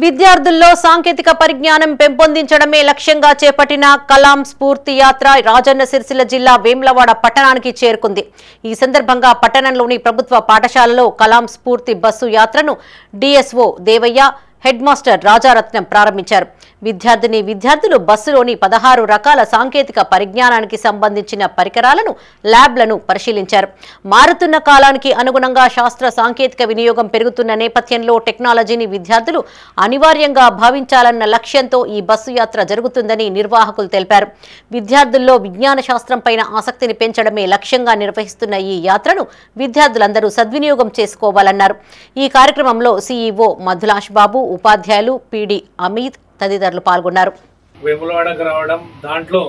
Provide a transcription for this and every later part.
విద్యార్థుల్లో సాంకేతిక పరిజ్ఞానం పెంపొందించడమే లక్ష్యంగా చేపట్టిన కలాం స్ఫూర్తి యాత్ర రాజన్న సిరిసిల్ల జిల్లా వేములవాడ పట్టణానికి చేరుకుంది। ఈ సందర్భంగా పట్టణంలోని ప్రభుత్వ పాఠశాలలో కలాం స్ఫూర్తి బస్సు యాత్రను DSO Devayya head master Rajaratnam ప్రారంభించారు। విద్యార్థులు బస్సులోని 16 రకాల సాంకేతిక పరిజ్ఞానానికి సంబంధించిన పరికరాలను ల్యాబ్లను పరిశీలించారు। మారుతున్న కాలానికి అనుగుణంగా శాస్త్ర సాంకేతిక వినియోగం పెరుగుతున్న నేపథ్యంలో టెక్నాలజీని విద్యార్థులు అనివార్యంగా భావించాలన్న లక్ష్యంతో ఈ బస్సు యాత్ర జరుగుతుందని నిర్వాహకులు తెలిపారు। విద్యార్థుల్లో విజ్ఞాన శాస్త్రంపైన ఆసక్తిని పెంచడమే లక్ష్యంగా నిర్వహిస్తున్న ఈ యాత్రను విద్యార్థులందరూ సద్వినియోగం చేసుకోవాలన్నారు। ఈ కార్యక్రమంలో సిఇఓ మధులాష్ బాబు, ఉపాధ్యాయులు పిడి అమిత్ తదితరులు పాల్గొన్నారు। వేములవాడకు రావడం, దాంట్లో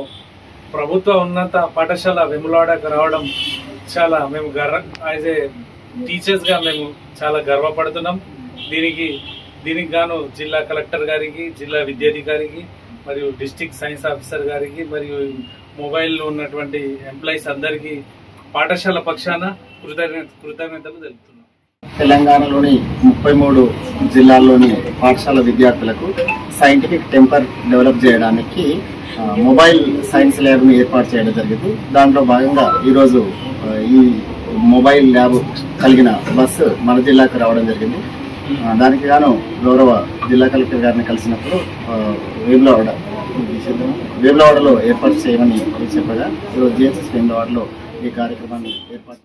ప్రభుత్వ ఉన్నత పాఠశాల వేములవాడకు రావడం చాలా మేము యాజ్ ఏ టీచర్స్ గా మేము చాలా గర్వపడుతున్నాం। దీనికి గాను జిల్లా కలెక్టర్ గారికి, జిల్లా విద్యాధికారికి మరియు డిస్ట్రిక్ట్ సైన్స్ ఆఫీసర్ గారికి మరియు మొబైల్లో ఉన్నటువంటి ఎంప్లాయీస్ అందరికీ పాఠశాల పక్షాన కృతజ్ఞతలు తెలుపుతున్నాం। తెలంగాణలోని 33 జిల్లాల్లోని పాఠశాల విద్యార్థులకు సైంటిఫిక్ టెంపర్ డెవలప్ చేయడానికి మొబైల్ సైన్స్ ల్యాబ్ని ఏర్పాటు చేయడం జరిగింది। దాంట్లో భాగంగా ఈరోజు ఈ మొబైల్ ల్యాబ్ కలిగిన బస్సు మన జిల్లాకు రావడం జరిగింది। దానికి గాను గౌరవ జిల్లా కలెక్టర్ గారిని కలిసినప్పుడు వేములవాడలో ఏర్పాటు చేయమని చెప్పగా ఈరోజు జిఎస్ఎస్ వేములవాడలో ఈ కార్యక్రమాన్ని ఏర్పాటు